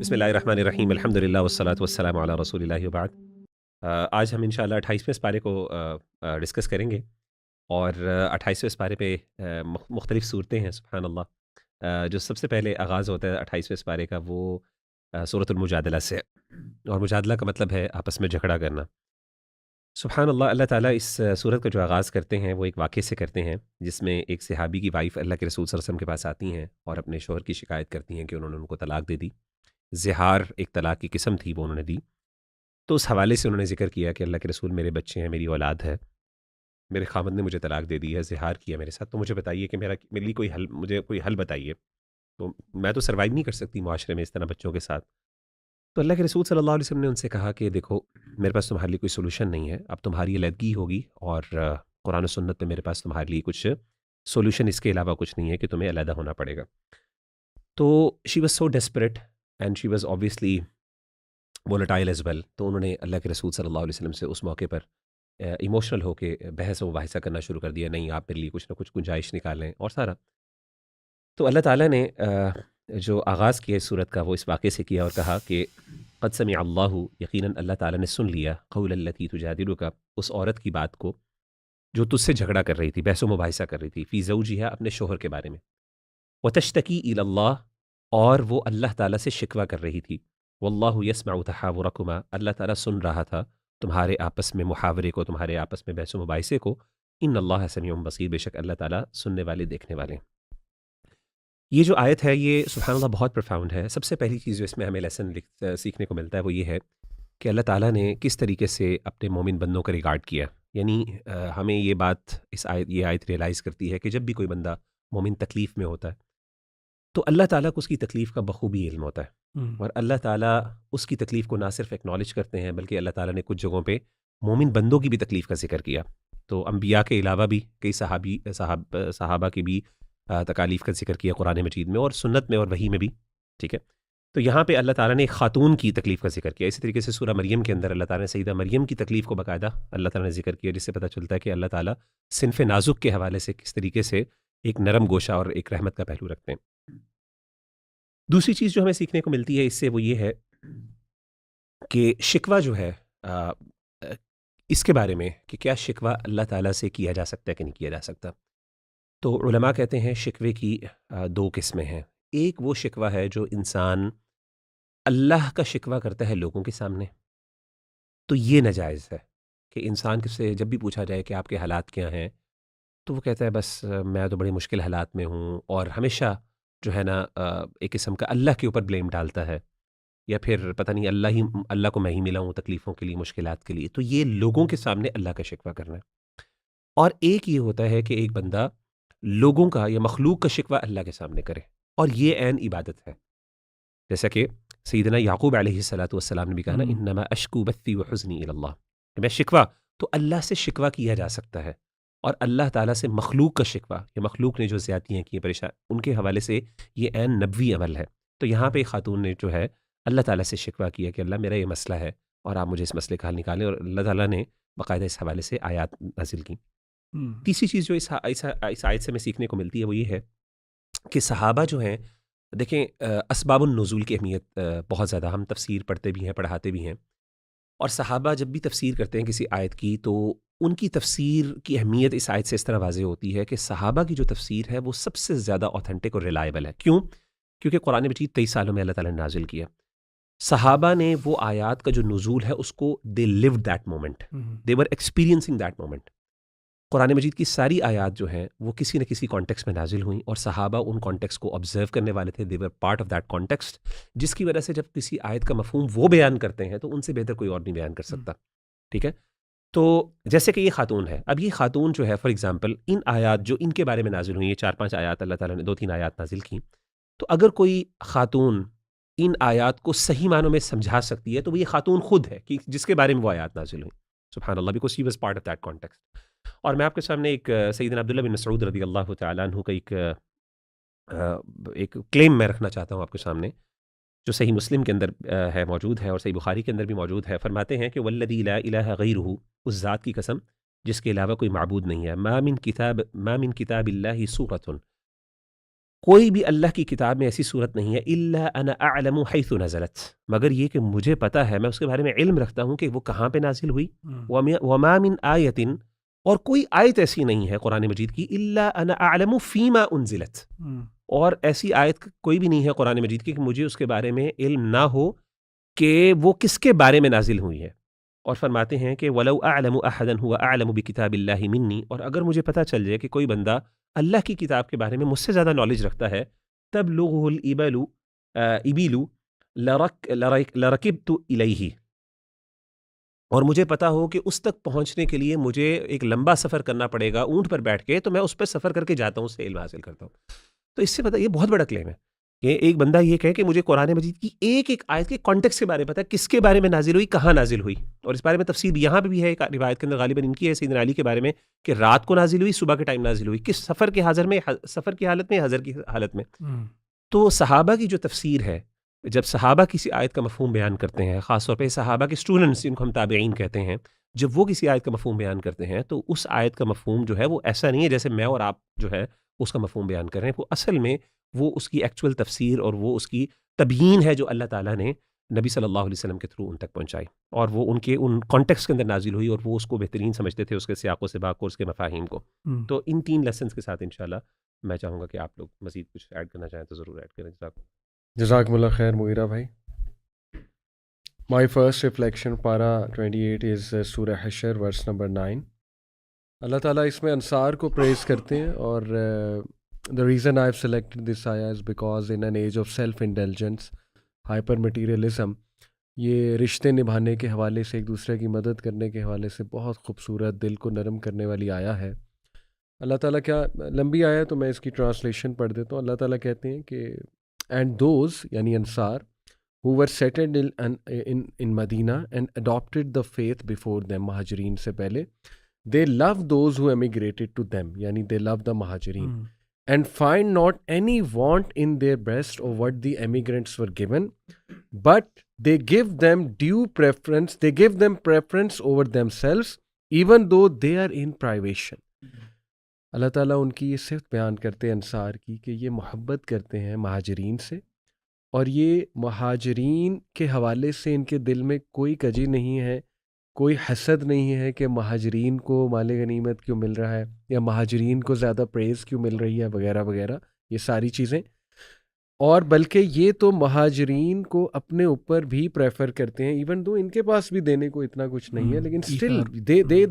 بسم اللہ الرحمن الرحیم الحمد للہ والصلاۃ والسلام علی رسول اللہ وبعد۔ آج ہم انشاءاللہ 28ویں پارے کو ڈسکس کریں گے، اور 28ویں پارے پہ مختلف صورتیں ہیں، سبحان اللہ۔ جو سب سے پہلے آغاز ہوتا ہے 28ویں پارے کا، وہ سورۃ المجادلہ سے، اور مجادلہ کا مطلب ہے آپس میں جھگڑا کرنا۔ سبحان اللہ، اللہ تعالیٰ اس صورت کا جو آغاز کرتے ہیں وہ ایک واقعے سے کرتے ہیں، جس میں ایک صحابی کی وائف اللہ کے رسول صلی اللہ علیہ وسلم کے پاس آتی ہیں اور اپنے شوہر کی شکایت کرتی ہیں کہ انہوں نے ان کو طلاق دے دی۔ زہار ایک طلاق کی قسم تھی، وہ انہوں نے دی۔ تو اس حوالے سے انہوں نے ذکر کیا کہ اللہ کے رسول، میرے بچے ہیں، میری اولاد ہے، میرے خامد نے مجھے طلاق دے دی ہے، زہار کیا میرے ساتھ، تو مجھے بتائیے کہ میرے لیے کوئی حل، مجھے کوئی حل بتائیے، تو میں تو سروائیو نہیں کر سکتی معاشرے میں اس طرح بچوں کے ساتھ۔ تو اللہ کے رسول صلی اللہ علیہ وسلم نے ان سے کہا کہ دیکھو، میرے پاس تمہارے لیے کوئی سولوشن نہیں ہے، اب تمہاری علیحدگی ہوگی، اور قرآن و سنت میں میرے پاس تمہارے لیے کچھ سولوشن اس کے علاوہ کچھ نہیں ہے کہ تمہیں علیحدہ ہونا پڑے گا۔ تو she was so desperate and she was obviously volatile as well، تو انہوں نے اللہ کے رسول صلی اللہ علیہ وسلم سے اس موقع پر ایموشنل ہو کے بحث و مباحثہ کرنا شروع کر دیا، نہیں آپ میرے لیے کچھ نہ کچھ گنجائش نکالیں اور سارا۔ تو اللہ تعالیٰ نے جو آغاز کیا اس صورت کا، وہ اس واقعے سے کیا اور کہا کہ قد سمع اللہ، یقیناً اللہ تعالیٰ نے سن لیا، قول التی تجادلک، اس عورت کی بات کو جو تجھ سے جھگڑا کر رہی تھی، بحث و مباحثہ کر رہی تھی، فی زوجہا، اپنے شوہر کے بارے میں، وتشتکی الی اللہ، اور وہ اللہ تعالیٰ سے شکوہ کر رہی تھی، واللہ یسمع تحاورکما، اللہ تعالیٰ سن رہا تھا تمہارے آپس میں محاورے کو، تمہارے آپس میں بحث و مباحثے کو، ان اللہ سمیع بصیر، بے شک اللہ تعالیٰ سننے والے، دیکھنے والے ہیں۔ یہ جو آیت ہے، یہ سبحان اللہ بہت پروفاؤنڈ ہے۔ سب سے پہلی چیز جو اس میں ہمیں لیسن سیکھنے کو ملتا ہے، وہ یہ ہے کہ اللہ تعالیٰ نے کس طریقے سے اپنے مومن بندوں کا ریگارڈ کیا۔ یعنی ہمیں یہ بات، یہ آیت ریئلائز کرتی ہے کہ جب بھی کوئی بندہ مومن تکلیف میں ہوتا ہے، تو اللہ تعالیٰ کو اس کی تکلیف کا بخوبی علم ہوتا ہے، اور اللہ تعالیٰ اس کی تکلیف کو نہ صرف ایکنالج کرتے ہیں، بلکہ اللہ تعالیٰ نے کچھ جگہوں پہ مومن بندوں کی بھی تکلیف کا ذکر کیا۔ تو انبیاء کے علاوہ بھی کئی صحابہ کی بھی تکالیف کا ذکر کیا قرآن مجید میں اور سنت میں اور وحی میں بھی، ٹھیک ہے۔ تو یہاں پہ اللہ تعالیٰ نے ایک خاتون کی تکلیف کا ذکر کیا۔ اسی طریقے سے سورہ مریم کے اندر اللہ تعالیٰ نے سیدہ مریم کی تکلیف کو باقاعدہ اللہ تعالیٰ نے ذکر کیا، جس سے پتہ چلتا ہے کہ اللہ تعالیٰ صنف نازک کے حوالے سے کس طریقے سے ایک نرم گوشہ اور ایک رحمت کا پہلو رکھتے ہیں۔ دوسری چیز جو ہمیں سیکھنے کو ملتی ہے اس سے، وہ یہ ہے کہ شکوہ جو ہے، اس کے بارے میں کہ کیا شکوہ اللہ تعالیٰ سے کیا جا سکتا ہے کہ نہیں کیا جا سکتا۔ تو علماء کہتے ہیں شکوے کی دو قسمیں ہیں۔ ایک وہ شکوہ ہے جو انسان اللہ کا شکوہ کرتا ہے لوگوں کے سامنے، تو یہ ناجائز ہے کہ انسان سے جب بھی پوچھا جائے کہ آپ کے حالات کیا ہیں، تو وہ کہتا ہے بس میں تو بڑے مشکل حالات میں ہوں، اور ہمیشہ جو ہے نا ایک قسم کا اللہ کے اوپر بلیم ڈالتا ہے، یا پھر پتہ نہیں اللہ کو میں ہی ملا ہوں تکلیفوں کے لیے، مشکلات کے لیے۔ تو یہ لوگوں کے سامنے اللہ کا شکوہ کرنا ہے۔ اور ایک یہ ہوتا ہے کہ ایک بندہ لوگوں کا یا مخلوق کا شکوہ اللہ کے سامنے کرے، اور یہ عین عبادت ہے۔ جیسا کہ سیدنا یعقوب علیہ الصلاۃ والسلام نے بھی کہا نا، انما اشکو بثی وحزنی الی اللہ، کہ میں شکوہ، تو اللہ سے شکوہ کیا جا سکتا ہے، اور اللہ تعالیٰ سے مخلوق کا شکوہ، یا مخلوق نے جو زیادتیاں کی، پریشان، ان کے حوالے سے یہ عین نبوی عمل ہے۔ تو یہاں پہ ایک خاتون نے جو ہے اللہ تعالیٰ سے شکوہ کیا کہ اللہ میرا یہ مسئلہ ہے، اور آپ مجھے اس مسئلے کا حل نکالیں، اور اللہ تعالیٰ نے باقاعدہ اس حوالے سے آیات نازل کی۔ تیسری چیز جو اس آیت سے میں سیکھنے کو ملتی ہے، وہ یہ ہے کہ صحابہ جو ہیں، دیکھیں اسباب النزول کی اہمیت بہت زیادہ، ہم تفسیر پڑھتے بھی ہیں، پڑھاتے بھی ہیں، اور صحابہ جب بھی تفسیر کرتے ہیں کسی آیت کی، تو ان کی تفسیر کی اہمیت اس آیت سے اس طرح واضح ہوتی ہے کہ صحابہ کی جو تفسیر ہے وہ سب سے زیادہ اوتھینٹک اور ریلائبل ہے۔ کیوں؟ کیونکہ قرآن مجید 23 سالوں میں اللہ تعالیٰ نے نازل کیا۔ صحابہ نے وہ آیات کا جو نزول ہے اس کو they lived that moment, they were experiencing that moment. قرآن مجید کی ساری آیات جو ہیں وہ کسی نہ کسی کانٹیکسٹ میں نازل ہوئیں، اور صحابہ ان کانٹیکسٹ کو آبزرو کرنے والے تھے، دے were part of that context, جس کی وجہ سے جب کسی آیت کا مفہوم وہ بیان کرتے ہیں تو ان سے بہتر کوئی اور نہیں بیان کر سکتا، ٹھیک ہے۔ تو جیسے کہ یہ خاتون ہے، اب یہ خاتون جو ہے فار ایگزامپل، ان آیات جو ان کے بارے میں نازل ہوئی ہیں، 4-5 آیات اللہ تعالیٰ نے 2-3 آیات نازل کی، تو اگر کوئی خاتون ان آیات کو صحیح معنوں میں سمجھا سکتی ہے تو وہ یہ خاتون خود ہے کہ جس کے بارے میں وہ آیات نازل ہوئی، سبحان اللہ، because she was part of that context. اور میں آپ کے سامنے ایک سیدنا عبداللہ بن مسعود رضی اللہ تعالیٰ عنہ کا ایک کلیم میں رکھنا چاہتا ہوں آپ کے سامنے، جو صحیح مسلم کے اندر ہے، موجود ہے، اور صحیح بخاری کے اندر بھی موجود ہے۔ فرماتے ہیں کہ والذی لا الہ غیرہ، اس ذات کی قسم جس کے علاوہ کوئی معبود نہیں ہے، ما من کتاب اللہ سورۃ، کوئی بھی اللہ کی کتاب میں ایسی صورت نہیں ہے الا انا اعلم حیث نزلت، مگر یہ کہ مجھے پتہ ہے، میں اس کے بارے میں علم رکھتا ہوں کہ وہ کہاں پہ نازل ہوئی. وما من آیت، اور کوئی آیت ایسی نہیں ہے قرآن مجید کی الا انا اعلم فیما انزلت، اور ایسی آیت کوئی بھی نہیں ہے قرآن مجید کی کہ مجھے اس کے بارے میں علم نہ ہو کہ وہ کس کے بارے میں نازل ہوئی ہے. اور فرماتے ہیں کہ وَلَوْ أَعْلَمُ أَحَدًا هُوَ أَعْلَمُ بِكِتَابِ اللَّهِ مِنِّي، اور اگر مجھے پتہ چل جائے کہ کوئی بندہ اللہ کی کتاب کے بارے میں مجھ سے زیادہ نالج رکھتا ہے، تَبْلُغُهُ الْإِبِلُ لَرَكِبْتُ إِلَيْهِ، اور مجھے پتا ہو کہ اس تک پہنچنے کے لیے مجھے ایک لمبا سفر کرنا پڑے گا اونٹ پر بیٹھ کے، تو میں اس پہ سفر کر کے جاتا ہوں، اس سے علم حاصل کرتا ہوں. تو اس سے پتہ، یہ بہت بڑا کلیم ہے کہ ایک بندہ یہ کہے کہ مجھے قرآن مجید کی ایک ایک آیت کے کانٹیکس کے بارے میں پتہ ہے، کس کے بارے میں نازل ہوئی، کہاں نازل ہوئی. اور اس بارے میں تفصیل یہاں پہ بھی ہے، ایک روایت کے اندر غالباً ان کی ہے سیدنا علی کے بارے میں، کہ رات کو نازل ہوئی، صبح کے ٹائم نازل ہوئی، کس سفر کے سفر کی حالت میں، حضر کی حالت میں. تو صحابہ کی جو تفسیر ہے، جب صحابہ کسی آیت کا مفہوم بیان کرتے ہیں، خاص طور پہ صحابہ کے اسٹوڈنٹس جن کو ہم تابعین کہتے ہیں، جب وہ کسی آیت کا مفہوم بیان کرتے ہیں تو اس آیت کا مفہوم جو ہے وہ ایسا نہیں ہے جیسے میں اور آپ جو ہے اس کا مفہوم بیان کر رہے ہیں. وہ اصل میں وہ اس کی ایکچول تفسیر اور وہ اس کی تبیین ہے جو اللہ تعالیٰ نے نبی صلی اللہ علیہ وسلم کے تھرو ان تک پہنچائی، اور وہ ان کانٹیکس کے اندر نازل ہوئی، اور وہ اس کو بہترین سمجھتے تھے، اس کے سیاق و سباق کو، اس کے مفاہیم کو. تو ان 3 لیسنز کے ساتھ انشاءاللہ میں چاہوں گا کہ آپ لوگ مزید کچھ ایڈ کرنا چاہیں تو ضرور ایڈ کریں. جزاکم اللہ خیر مغیرہ بھائی. My first reflection para 28 is Surah Hashr verse number 9. اللہ تعالیٰ اس میں انصار کو پریز کرتے ہیں، اور the reason I've selected this ayah is because in an age of self-indulgence, hyper materialism، یہ رشتے نبھانے کے حوالے سے، ایک دوسرے کی مدد کرنے کے حوالے سے بہت خوبصورت، دل کو نرم کرنے والی آیا ہے. اللہ تعالیٰ کیا لمبی آیا تو میں اس کی ٹرانسلیشن پڑھ دیتا ہوں. اللہ تعالیٰ کہتے ہیں کہ اینڈ دوز، یعنی انصار، who were settled in Medina and adopted the faith before them، مہاجرین سے پہلے، they loved those who emigrated to them، یعنی they loved the مہاجرین، and find not any want in their breast of what the emigrants were given, but they give them preference over themselves even though they are in privation. اللہ تعالیٰ ان کی یہ صفت بیان کرتے ہیں انصار کی کہ یہ محبت کرتے ہیں مہاجرین سے، اور یہ مہاجرین کے حوالے سے ان کے دل میں کوئی کجی نہیں ہے، کوئی حسد نہیں ہے کہ مہاجرین کو مال غنیمت کیوں مل رہا ہے، یا مہاجرین کو زیادہ پریز کیوں مل رہی ہے، وغیرہ وغیرہ، یہ ساری چیزیں. اور بلکہ یہ تو مہاجرین کو اپنے اوپر بھی پریفر کرتے ہیں، ایون دو ان کے پاس بھی دینے کو اتنا کچھ نہیں ہے، لیکن still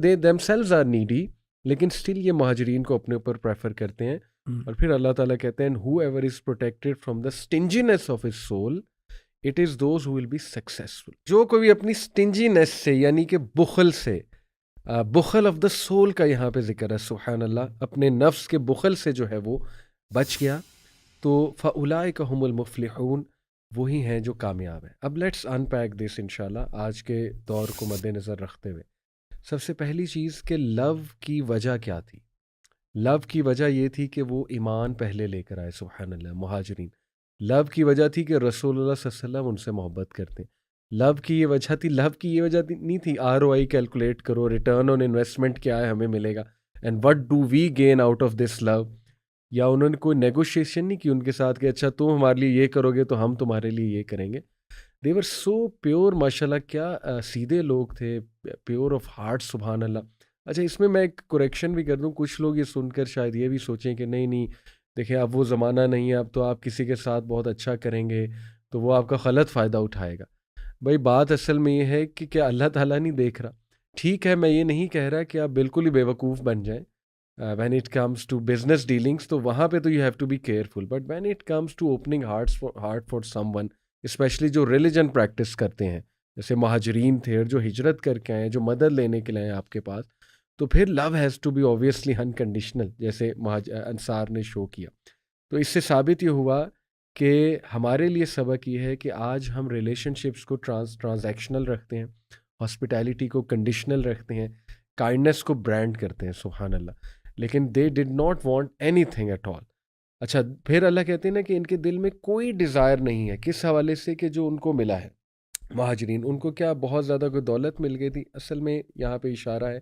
they themselves are needy، لیکن اسٹل یہ مہاجرین کو اپنے اوپر پریفر کرتے ہیں. اور پھر اللہ تعالیٰ کہتے ہیں whoever is protected from the stinginess of his soul, it is those who will be successful. جو کوئی اپنی stinginess سے، یعنی کہ بخل سے، بخل of the soul کا یہاں پہ ذکر ہے، سبحان اللہ، اپنے نفس کے بخل سے جو ہے وہ بچ گیا، تو فَأُولَئِكَ هُمُ الْمُفْلِحُونَ، وہی ہیں جو کامیاب ہیں. اب لیٹس unpack this انشاءاللہ آج کے دور کو مد نظر رکھتے ہوئے. سب سے پہلی چیز کہ لو کی وجہ کیا تھی؟ لو کی وجہ یہ تھی کہ وہ ایمان پہلے لے کر آئے، سبحان اللہ، مہاجرین. لو کی وجہ تھی کہ رسول اللہ صلی اللہ علیہ وسلم ان سے محبت کرتے ہیں. لو کی یہ وجہ تھی، لو کی یہ وجہ نہیں تھی ROI کیلکولیٹ کرو، ریٹرن آن انویسٹمنٹ کیا ہے ہمیں ملے گا، and what do we gain out of this love. یا انہوں نے کوئی نیگوشیشن نہیں کی ان کے ساتھ کہ اچھا تم ہمارے لیے یہ کرو گے تو ہم تمہارے لیے یہ کریں گے. دے ور سو پیور، ماشاء اللہ، کیا سیدھے لوگ تھے، پیور آف ہارٹ، سبحان اللہ. اچھا، اس میں میں ایک کریکشن بھی کر دوں، کچھ لوگ یہ سن کر شاید یہ بھی سوچیں کہ نہیں دیکھیں اب وہ زمانہ نہیں ہے، اب تو آپ کسی کے ساتھ بہت اچھا کریں گے تو وہ آپ کا غلط فائدہ اٹھائے گا. بھائی بات اصل میں یہ ہے کہ کیا اللہ تعالیٰ نہیں دیکھ رہا؟ ٹھیک ہے، میں یہ نہیں کہہ رہا کہ آپ بالکل ہی بیوقوف بن جائیں when it comes to business dealings، تو وہاں پہ تو you have to be careful، but when it comes to opening heart for someone، especially جو ریلیجن پریکٹس کرتے ہیں، جیسے مہاجرین تھے اور جو ہجرت کر کے آئے، جو مدد لینے کے لیے آئے آپ کے پاس، تو پھر love has to be obviously unconditional, جیسے انصار نے شو کیا. تو اس سے ثابت یہ ہوا کہ ہمارے لیے سبق یہ ہے کہ آج ہم ریلیشن شپس کو ٹرانزیکشنل رکھتے ہیں، ہاسپٹیلٹی کو کنڈیشنل رکھتے ہیں، کائنڈنیس کو برانڈ کرتے ہیں، سبحان اللہ، لیکن they did not want anything at all. اچھا، پھر اللہ کہتے ہیں نا کہ ان کے دل میں کوئی ڈیزائر نہیں ہے، کس حوالے سے کہ جو ان کو ملا ہے. مہاجرین، ان کو کیا بہت زیادہ کوئی دولت مل گئی تھی؟ اصل میں یہاں پہ اشارہ ہے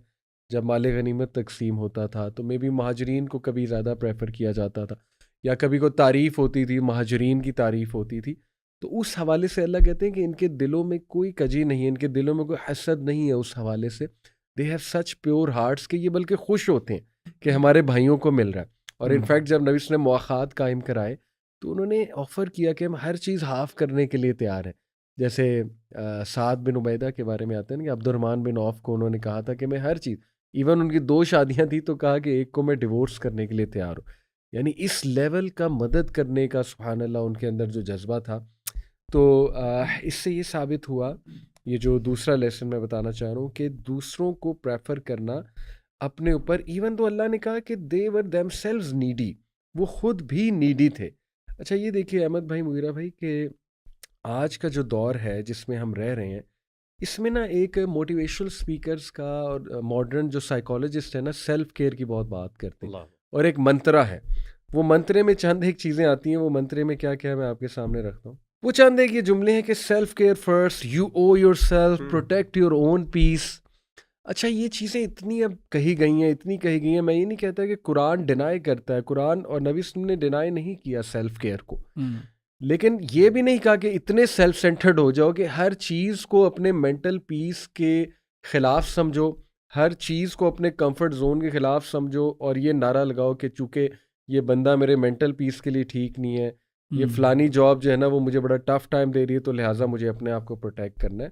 جب مال غنیمت تقسیم ہوتا تھا تو میں بھی مہاجرین کو کبھی زیادہ پریفر کیا جاتا تھا، یا کبھی کوئی تعریف ہوتی تھی، مہاجرین کی تعریف ہوتی تھی، تو اس حوالے سے اللہ کہتے ہیں کہ ان کے دلوں میں کوئی کجی نہیں ہے، ان کے دلوں میں کوئی حسد نہیں ہے. اس حوالے سے they have such pure hearts کہ یہ بلکہ خوش ہوتے ہیں کہ ہمارے بھائیوں کو مل رہا ہے. اور انفیکٹ جب نبی صلی اللہ علیہ وسلم نے مواخات قائم کرائے تو انہوں نے آفر کیا کہ ہم ہر چیز ہاف کرنے کے لیے تیار ہیں. جیسے سعد بن عبیدہ کے بارے میں آتا ہے نا کہ عبد الرحمن بن عوف کو انہوں نے کہا تھا کہ میں ہر چیز، ایون ان کی 2 شادیاں تھیں تو کہا کہ ایک کو میں ڈیورس کرنے کے لیے تیار ہوں. یعنی اس لیول کا مدد کرنے کا سبحان اللہ ان کے اندر جو جذبہ تھا. تو اس سے یہ ثابت ہوا، یہ جو دوسرا لیسن میں بتانا چاہ رہا ہوں، کہ دوسروں کو پریفر کرنا اپنے اوپر، ایون تو اللہ نے کہا کہ they were them selves needy, وہ خود بھی نیڈی تھے. اچھا یہ دیکھیے احمد بھائی، مغیرہ بھائی، کہ آج کا جو دور ہے جس میں ہم رہ رہے ہیں، اس میں نا ایک موٹیویشنل اسپیکرز کا اور ماڈرن جو سائیکالوجسٹ ہیں نا، سیلف کیئر کی بہت بات کرتے ہیں. اللہ اور ایک منترا ہے، وہ منترے میں چند ایک چیزیں آتی ہیں. وہ منترے میں کیا کیا ہے میں آپ کے سامنے رکھتا ہوں. وہ چند ایک یہ جملے ہیں کہ self care first, you owe yourself, protect your own peace. اچھا یہ چیزیں اتنی اب کہی گئی ہیں، اتنی کہی گئی ہیں. میں یہ نہیں کہتا کہ قرآن ڈینائی کرتا ہے، قرآن اور نبی صلی اللہ علیہ وسلم نے ڈینائی نہیں کیا سیلف کیئر کو، لیکن یہ بھی نہیں کہا کہ اتنے سیلف سینٹرڈ ہو جاؤ کہ ہر چیز کو اپنے مینٹل پیس کے خلاف سمجھو، ہر چیز کو اپنے کمفرٹ زون کے خلاف سمجھو، اور یہ نعرہ لگاؤ کہ چونکہ یہ بندہ میرے مینٹل پیس کے لیے ٹھیک نہیں ہے، یہ فلانی جاب جو ہے نا وہ مجھے بڑا ٹف ٹائم دے رہی ہے، تو لہٰذا مجھے اپنے آپ کو پروٹیکٹ کرنا ہے.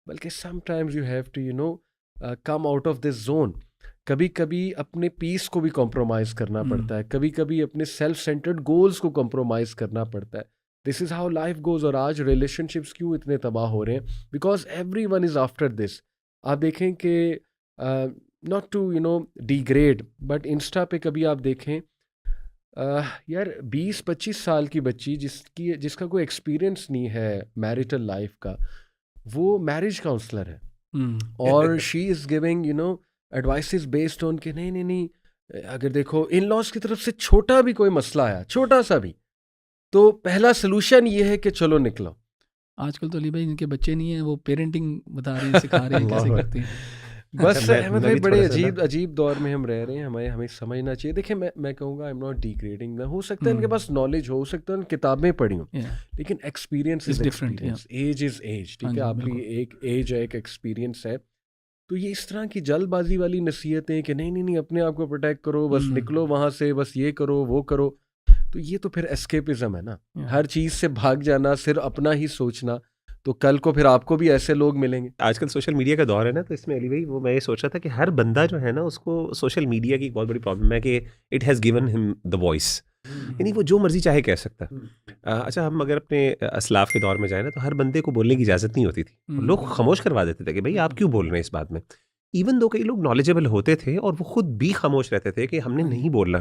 بلکہ sometimes you have to come out of this zone. کبھی کبھی اپنے پیس کو بھی کمپرومائز کرنا پڑتا ہے، کبھی کبھی اپنے سیلف سینٹرڈ گولز کو کمپرومائز کرنا پڑتا ہے. دس از ہاؤ لائف گوز. اور آج ریلیشن شپس کیوں اتنے تباہ ہو رہے ہیں؟ Because every one is after this. آپ دیکھیں کہ not to degrade, but Insta پہ کبھی آپ دیکھیں یار 20-25 سال کی بچی جس کا کوئی ایکسپیرئنس نہیں ہے میریٹل لائف کا، وہ میرج کاؤنسلر ہے، اور she is giving advices based on کہ نہیں اگر دیکھو ان لاز کی طرف سے چھوٹا بھی کوئی مسئلہ آیا، چھوٹا سا بھی، تو پہلا سلوشن یہ ہے کہ چلو نکلو. آج کل تو علی بھائی جن کے بچے نہیں ہیں وہ پیرنٹنگ بتا رہے ہیں، سکھا رہے ہیں کیسے کرتے ہیں. بس احمد بھائی بڑے عجیب دور میں ہم رہ رہے ہیں، ہمیں سمجھنا چاہیے. دیکھیں میں کہوں گا آئی ایم ناٹ ڈیگریڈنگ، میں ہو سکتا ہے ان کے پاس نالج ہو سکتا ہے کتابیں پڑھی ہوں، لیکن experience is experience, age is age. ٹھیک ہے، آپ کی ایک ایج ہے، ایک ایکسپیرینس ہے. تو یہ اس طرح کی جلد بازی والی نصیحتیں کہ نہیں اپنے آپ کو پروٹیکٹ کرو، بس نکلو وہاں سے، بس یہ کرو وہ کرو، تو یہ تو پھر اسکیپزم ہے نا. ہر چیز سے بھاگ جانا، صرف اپنا ہی سوچنا، تو کل کو پھر آپ کو بھی ایسے لوگ ملیں گے. آج کل سوشل میڈیا کا دور ہے نا، تو اس میں علی بھائی وہ میں یہ سوچ رہا تھا کہ ہر بندہ جو ہے نا اس کو سوشل میڈیا کی ایک بہت بڑی پرابلم ہے کہ it has given him the voice, یعنی وہ جو مرضی چاہے کہہ سکتا. اچھا ہم اگر اپنے اسلاف کے دور میں جائیں نا تو ہر بندے کو بولنے کی اجازت نہیں ہوتی تھی، لوگ خاموش کروا دیتے تھے کہ بھائی آپ کیوں بول رہے ہیں اس بات میں. ایون دو کئی لوگ نالجبل ہوتے تھے اور وہ خود بھی خاموش رہتے تھے کہ ہم نے نہیں بولنا.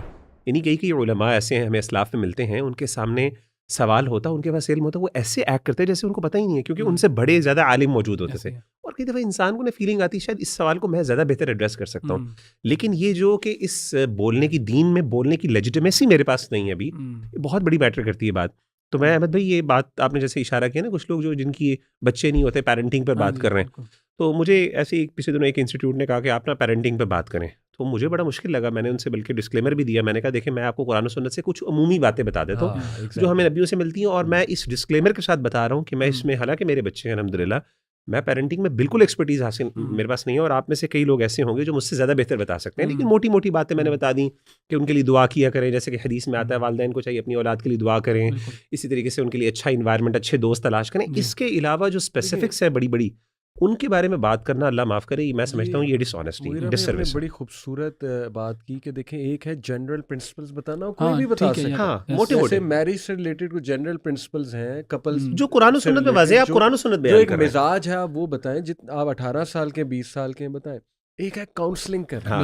یعنی کئی علماء ایسے ہیں ہمیں اسلاف میں ملتے ہیں، ان کے سامنے سوال ہوتا، ان کے پاس علم ہوتا، وہ ایسے ایکٹ کرتے جیسے ان کو پتہ ہی نہیں ہے، کیونکہ ان سے بڑے زیادہ عالم موجود ہوتے تھے. اور کئی دفعہ انسان کو نا فیلنگ آتی شاید اس سوال کو میں زیادہ بہتر ایڈریس کر سکتا ہوں، لیکن یہ جو کہ اس بولنے کی دین میں بولنے کی لیجیٹمیسی میرے پاس نہیں ہے ابھی، یہ بہت بڑی میٹر کرتی ہے بات. تو میں احمد بھائی یہ بات آپ نے جیسے اشارہ کیا نا، کچھ لوگ جو جن کی بچے نہیں ہوتے پیرنٹنگ پر بات کر رہے ہیں، تو مجھے ایسے پچھلے دنوں ایک انسٹیٹیوٹ نے کہا کہ آپ نا پیرنٹنگ پہ بات کریں، تو مجھے بڑا مشکل لگا. میں نے ان سے بلکہ ڈسکلیمر بھی دیا، میں نے کہا دیکھیں میں آپ کو قرآن و سنت سے کچھ عمومی باتیں بتا دیتا ہوں جو ہمیں نبیوں سے ملتی ہیں، اور میں اس ڈسکلیمر کے ساتھ بتا رہا ہوں کہ میں اس میں، حالانکہ میرے بچے ہیں الحمدللہ، میں پیرنٹنگ میں بالکل ایکسپرٹیز حاصل میرے پاس نہیں ہے، اور آپ میں سے کئی لوگ ایسے ہوں گے جو مجھ سے زیادہ بہتر بتا سکتے ہیں، لیکن موٹی موٹی باتیں میں نے بتا دیں کہ ان کے لیے دعا کیا کریں، جیسے کہ حدیث میں آتا ہے والدین کو چاہیے اپنی اولاد کے لیے دعا کریں، اسی طریقے سے ان کے لیے اچھا انوائرمنٹ، اچھے دوست تلاش کریں. اس کے علاوہ جو اسپیسیفکس ہے بڑی ان کے بارے میں بات کرنا، اللہ معاف کرے، میں سمجھتا ہوں یہ ڈس آنیسٹی، ڈس سروس. بڑی خوبصورت بات کی کہ دیکھیں ایک ہے جنرل پرنسپلز بتانا، کوئی بھی بتا سکتا ہے، ہاں موٹے موٹے میرج سے ریلیٹڈ کوئی جنرل پرنسپلز ہیں کپلز جو قرآن و سنت میں واضح، آپ قرآن و سنت بیان جو ایک کر رہے ہیں، مزاج ہے آپ وہ بتائیں، آپ 18 سال کے 20 سال کے بتائیں. ایک ہے کاؤنسلنگ کرنا،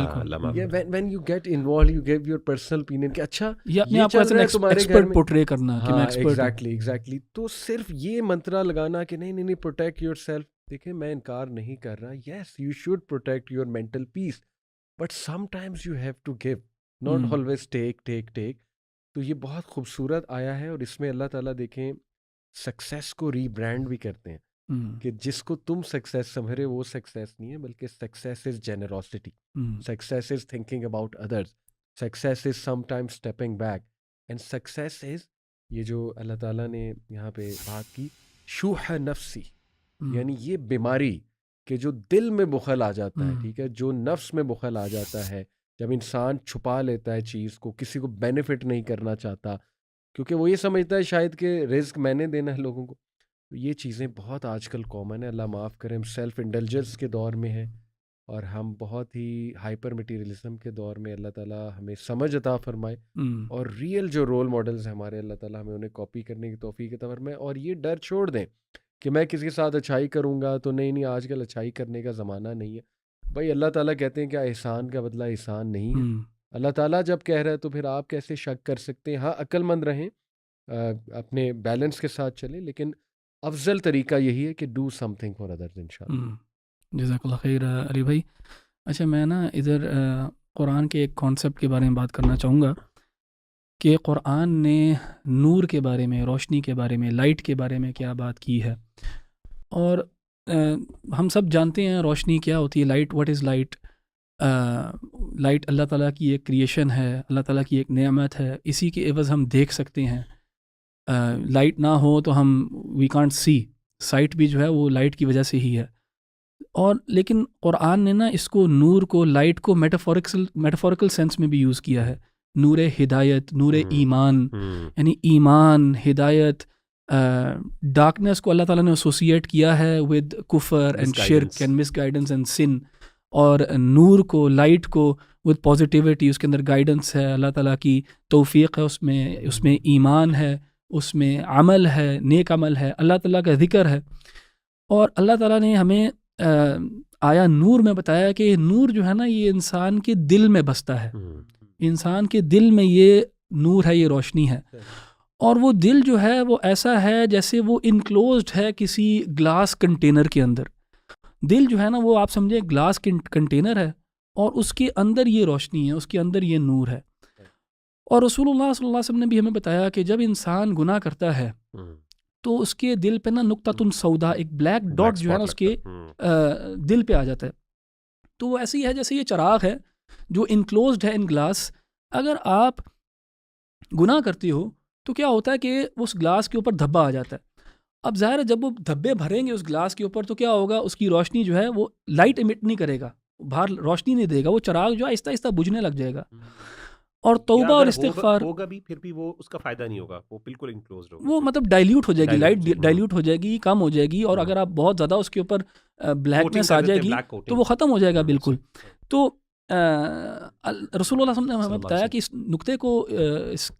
when you get involve you give your personal opinion کہ اچھا یہ چل رہا ہے تمہارے گھر میں، پورٹرے کرنا کہ میں ایکسپرٹ ہوں. ایگزیکٹلی. تو صرف یہ منترا لگانا کہ نہیں پروٹیکٹ یور سیلف، دیکھیں میں انکار نہیں کر رہا، yes you should protect your mental peace, but sometimes you have to give, not always take. تو یہ بہت خوبصورت آیا ہے، اور اس میں اللہ تعالیٰ دیکھیں سکسیس کو ری برانڈ بھی کرتے ہیں کہ جس کو تم سکسیس سمجھ رہے وہ سکسیس نہیں ہے، بلکہ success is generosity, success is thinking about others, success is some time stepping back. And success is یہ جو اللہ تعالیٰ نے یہاں پہ بات کی شوح نفسی، یعنی یہ بیماری کہ جو دل میں بخل آ جاتا ہے، ٹھیک ہے، جو نفس میں بخل آ جاتا ہے، جب انسان چھپا لیتا ہے چیز کو، کسی کو بینیفٹ نہیں کرنا چاہتا کیونکہ وہ یہ سمجھتا ہے شاید کہ رزق میں نے دینا ہے لوگوں کو. یہ چیزیں بہت آج کل کامن ہے. اللہ معاف کرے، ہم سیلف انڈلجنس کے دور میں ہیں اور ہم بہت ہی ہائپر مٹیریلزم کے دور میں. اللہ تعالیٰ ہمیں سمجھ عطا فرمائے اور ریئل جو رول ماڈلز ہیں ہمارے، اللہ تعالیٰ ہمیں انہیں کاپی کرنے کی توفیق عطا فرمائے. اور یہ ڈر چھوڑ دیں کہ میں کسی کے ساتھ اچھائی کروں گا تو نہیں، آج کل اچھائی کرنے کا زمانہ نہیں ہے بھائی. اللہ تعالیٰ کہتے ہیں کہ احسان کا بدلہ احسان نہیں ہے. اللہ تعالیٰ جب کہہ رہا ہے تو پھر آپ کیسے شک کر سکتے ہیں؟ ہاں، عقل مند رہیں، اپنے بیلنس کے ساتھ چلیں، لیکن افضل طریقہ یہی ہے کہ do some thing for others انشاءاللہ. جزاک اللہ خیر علی بھائی. اچھا، میں نا ادھر قرآن کے ایک کانسیپٹ کے بارے میں بات کرنا چاہوں گا کہ قرآن نے نور کے بارے میں، روشنی کے بارے میں، لائٹ کے بارے میں کیا بات کی ہے. اور ہم سب جانتے ہیں روشنی کیا ہوتی ہے، light. What is light? Light اللہ تعالیٰ کی ایک کریشن ہے، اللہ تعالیٰ کی ایک نعمت ہے. اسی کے عوض ہم دیکھ سکتے ہیں. لائٹ نہ ہو تو ہم وی کانٹ سی. سائٹ بھی جو ہے وہ لائٹ کی وجہ سے ہی ہے. اور لیکن قرآن نے نا اس کو، نور کو، لائٹ کو میٹافوریکل سینس میں بھی یوز کیا ہے. نور ہدایت، نور ایمان، یعنی ایمان، ہدایت. ڈارکنیس کو اللہ تعالیٰ نے ایسوسیٹ کیا ہے ود کفر اینڈ شرک اینڈ مس گائیڈنس اینڈ سن. اور نور کو، لائٹ کو ود پازیٹیوٹی، اس کے اندر گائیڈنس ہے، اللہ تعالیٰ کی توفیق ہے، اس میں ایمان ہے، اس میں عمل ہے، نیک عمل ہے، اللہ تعالیٰ کا ذکر ہے. اور اللہ تعالیٰ نے ہمیں آیا نور میں بتایا کہ نور جو ہے نا یہ انسان کے دل میں بستا ہے. انسان کے دل میں یہ نور ہے، یہ روشنی ہے. اور وہ دل جو ہے وہ ایسا ہے جیسے وہ انکلوزڈ ہے کسی گلاس کنٹینر کے اندر. دل جو ہے نا وہ آپ سمجھیں گلاس کنٹینر ہے اور اس کے اندر یہ روشنی ہے، اس کے اندر یہ نور ہے. اور رسول اللہ صلی اللہ علیہ وسلم نے بھی ہمیں بتایا کہ جب انسان گناہ کرتا ہے تو اس کے دل پہ نا نقطۃ سودا، ایک بلیک ڈاٹ جو ہے نا اس کے دل پہ آ جاتا ہے. تو وہ ایسی ہے جیسے یہ چراغ ہے جو انکلوزڈ ہے ان گلاس. اگر آپ گناہ کرتے ہو تو کیا ہوتا ہے کہ اس گلاس کے اوپر دھبا آ جاتا ہے. اب ظاہر ہے جب وہ دھبے بھریں گے اس گلاس کے اوپر تو کیا ہوگا، اس کی روشنی جو ہے وہ لائٹ ایمٹ نہیں کرے گا، باہر روشنی نہیں دے گا. وہ چراغ جو ہے آہستہ آہستہ بجھنے لگ جائے گا. اور توبہ اور استغفار ہوگا بھی، پھر بھی وہ اس کا فائدہ نہیں ہوگا، وہ بالکل انکلوزڈ ہوگا. وہ مطلب ڈائلیوٹ ہو جائے گی، لائٹ ڈائلیوٹ ہو جائے گی، کم ہو جائے گی. اور اگر آپ بہت زیادہ اس کے اوپر بلیکنیس آ جائے گی تو وہ ختم ہو جائے گا بالکل. تو رسول اللہ صلی اللہ علیہ وسلم نے ہمیں بتایا کہ اس نقطے کو،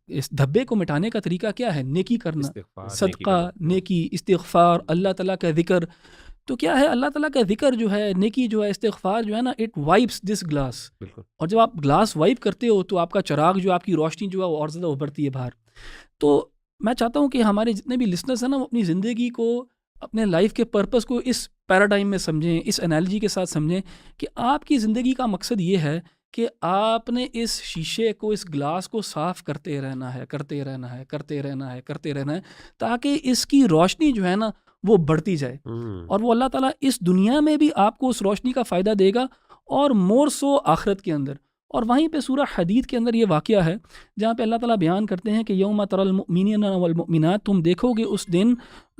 اس دھبے کو مٹانے کا طریقہ کیا ہے؟ نیکی کرنا، صدقہ، نیکی، استغفار، اللہ تعالیٰ کا ذکر. تو کیا ہے، اللہ تعالیٰ کا ذکر جو ہے، نیکی جو ہے، استغفار جو ہے نا، اٹ وائپس دس گلاس. اور جب آپ گلاس وائپ کرتے ہو تو آپ کا چراغ جو، آپ کی روشنی جو ہے وہ اور زیادہ ابھرتی ہے باہر. تو میں چاہتا ہوں کہ ہمارے جتنے بھی لسنرز ہیں نا وہ اپنی زندگی کو، اپنے لائف کے پرپس کو اس پیراڈائم میں سمجھیں، اس انالوجی کے ساتھ سمجھیں کہ آپ کی زندگی کا مقصد یہ ہے کہ آپ نے اس شیشے کو، اس گلاس کو صاف کرتے رہنا ہے، کرتے رہنا ہے، کرتے رہنا ہے، کرتے رہنا ہے، تاکہ اس کی روشنی جو ہے نا وہ بڑھتی جائے. اور وہ اللہ تعالیٰ اس دنیا میں بھی آپ کو اس روشنی کا فائدہ دے گا اور مور سو آخرت کے اندر. اور وہیں پہ سورہ حدید کے اندر یہ واقعہ ہے جہاں پہ اللہ تعالیٰ بیان کرتے ہیں کہ یوم تری المؤمنین والمؤمنات، تم دیکھو گے اس دن